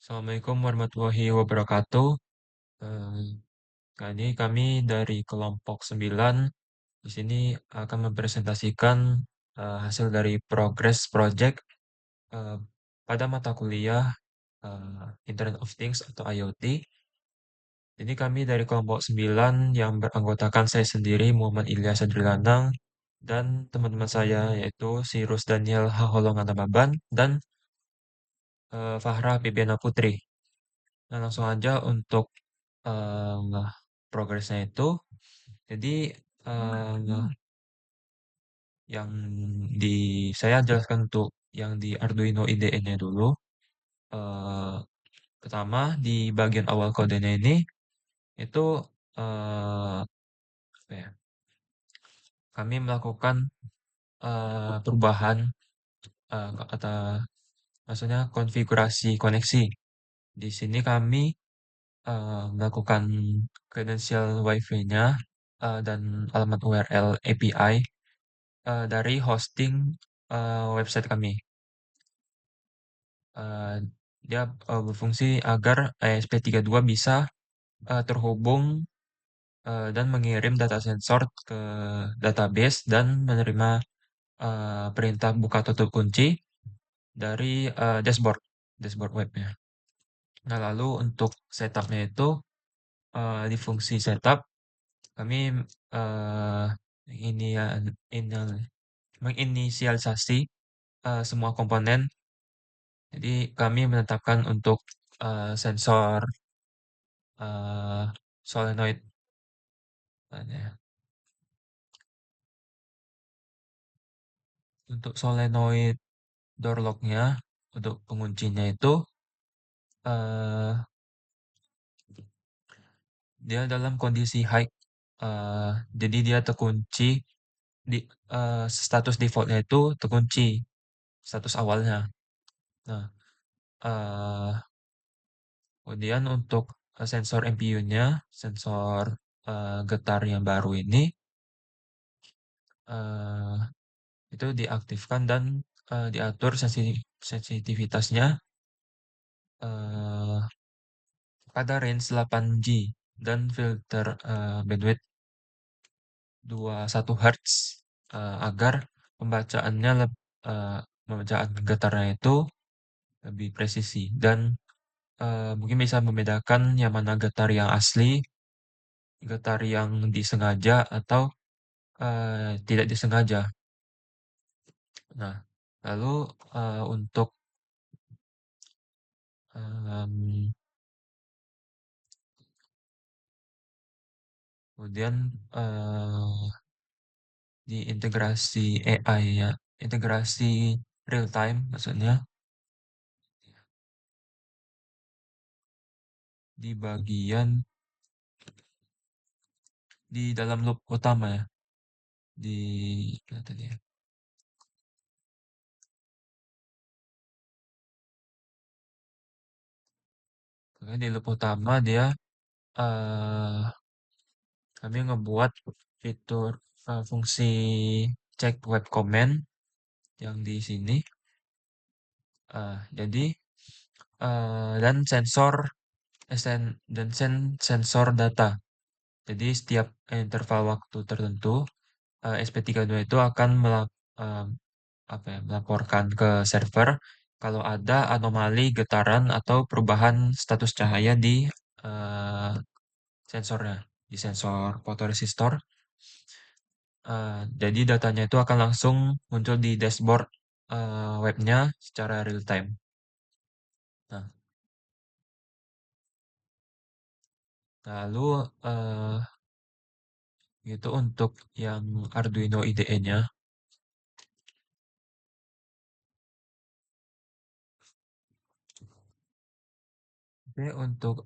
Assalamualaikum warahmatullahi wabarakatuh. Eh, Kali ini kami dari kelompok 9 di sini akan mempresentasikan hasil dari progress project eh, pada mata kuliah Internet of Things atau IoT. Jadi kami dari kelompok 9 yang beranggotakan saya sendiri Muhammad Ilyas Adrilanang dan teman-teman saya yaitu Sirus Daniel Haholongan Namaban dan Fahra Bibiana Putri. Nah, langsung aja untuk progresnya itu. Jadi yang di saya jelaskan untuk yang di Arduino IDE-nya dulu. Eh, Pertama di bagian awal kodenya ini itu apa ya, kami melakukan perubahan kata maksudnya konfigurasi koneksi. Di sini kami melakukan kredensial Wi-Fi-nya dan alamat URL API dari hosting website kami. Eh, Dia berfungsi agar ESP32 bisa terhubung dan mengirim data sensor ke database dan menerima perintah buka tutup kunci dari dashboard webnya. Nah, lalu untuk setupnya itu di fungsi setup kami eh, ini ya ini, menginisialisasi semua komponen. Jadi kami menetapkan untuk sensor solenoid ya. Untuk solenoid door lock-nya untuk penguncinya itu eh dia dalam kondisi high, jadi dia terkunci di status defaultnya itu terkunci status awalnya. Nah, eh kemudian untuk sensor MPU-nya, sensor getar yang baru ini eh itu diaktifkan dan diatur sensitivitasnya eh, pada range 8G dan filter bandwidth 21 Hz agar pembacaannya pembacaan getarnya itu lebih presisi dan mungkin bisa membedakan yang mana getar yang asli, getar yang disengaja atau tidak disengaja. Nah, lalu untuk em, kemudian di integrasi AI ya, integrasi real time maksudnya di bagian di dalam loop utama ya, di mana tadi ya? Pokoknya di loop utama dia eh kami ngebuat fitur fungsi cek web comment yang di sini. Jadi dan sensor data. Jadi setiap interval waktu tertentu SP32 itu akan eh, apa ya, melaporkan ke server kalau ada anomali getaran atau perubahan status cahaya di eh, sensornya, di sensor fotoresistor. Jadi datanya itu akan langsung muncul di dashboard webnya secara real time. Nah, lalu eh, itu untuk yang Arduino IDE-nya. Oke, untuk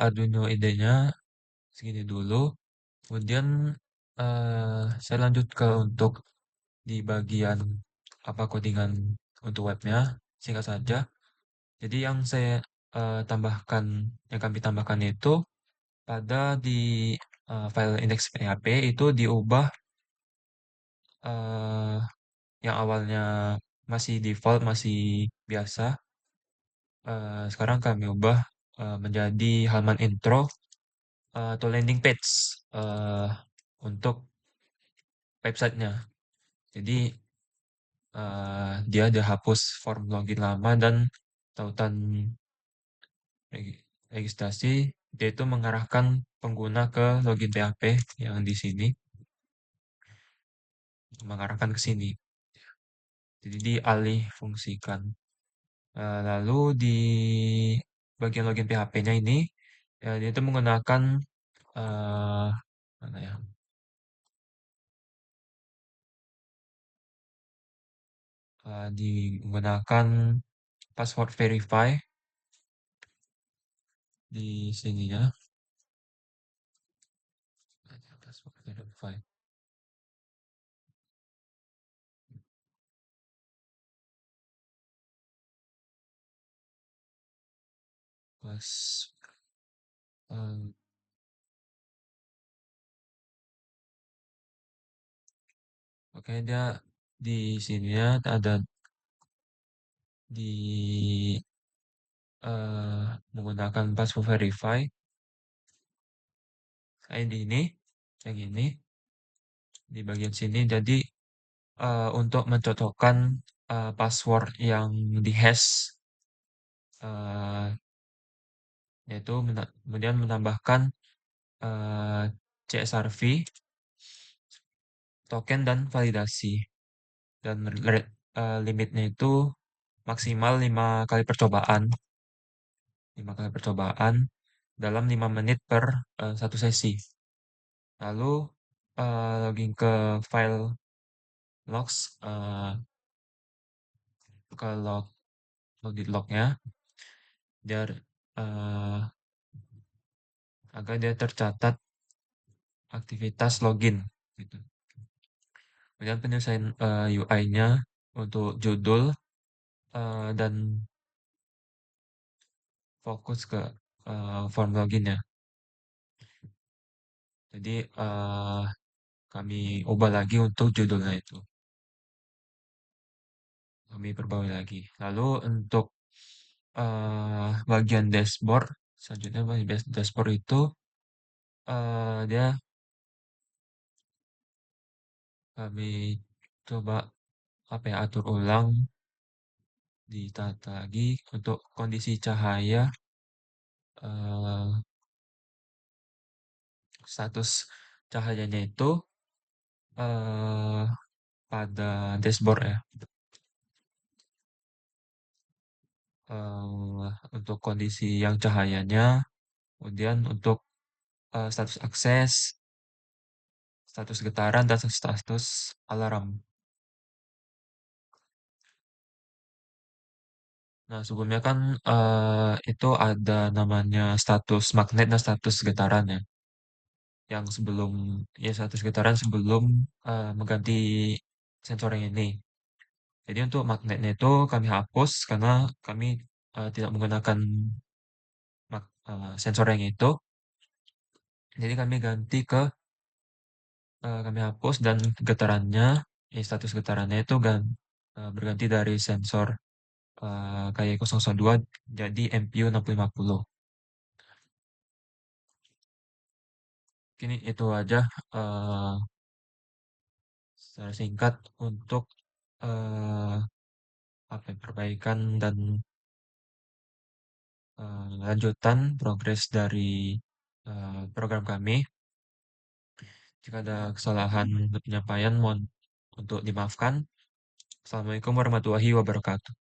Arduino IDE-nya segini dulu. Kemudian saya lanjut ke untuk di bagian apa codingan untuk webnya. Singkat saja. Jadi yang saya tambahkan, yang kami tambahkan itu pada di file index PHP itu diubah eh, yang awalnya masih default, masih biasa, Sekarang kami ubah menjadi halaman intro atau landing page eh, untuk websitenya. Jadi dia ada hapus form login lama dan tautan registrasi. Dia itu mengarahkan pengguna ke login PHP yang di sini, mengarahkan ke sini. Jadi dialih fungsikan. Lalu di bagian login PHP-nya ini, ya, dia itu menggunakan eh, mana ya? Digunakan password verify di sininya. Password verify. Pas, eh, oke dia di sininya ada di menggunakan password verify. Saya di ini, yang ini di bagian sini. Jadi untuk mencocokkan password yang dihash, eh, yaitu kemudian menambahkan CSRV, token dan validasi. Dan limitnya itu maksimal 5 kali percobaan dalam 5 menit per satu sesi. Lalu login ke file logs, ke login lognya, biar eh, agar dia tercatat aktivitas login gitu. Kemudian penyelesaian UI-nya untuk judul dan fokus ke form login ya. Jadi kami ubah lagi untuk judulnya itu. Kami perbarui lagi. Lalu untuk bagian dashboard, selanjutnya bagian dashboard itu dia kami coba apa ya, atur ulang, ditata lagi untuk kondisi cahaya, eh, status cahayanya itu eh, pada dashboard ya. Untuk kondisi yang cahayanya, kemudian untuk status akses, status getaran, dan status alarm. Nah, sebelumnya kan itu ada namanya status magnet dan status getaran ya. Yang sebelum, ya status getaran sebelum mengganti sensor yang ini. Jadi untuk magnetnya itu kami hapus karena kami tidak menggunakan sensor yang itu. Jadi kami ganti ke kami hapus dan getarannya, status getarannya itu berganti dari sensor kayak 002 jadi MPU 6050. Ini itu aja eh, secara singkat untuk eh, apa ya, perbaikan dan lanjutan progres dari program kami. Jika ada kesalahan penyampaian, mohon untuk dimaafkan. Assalamualaikum warahmatullahi wabarakatuh.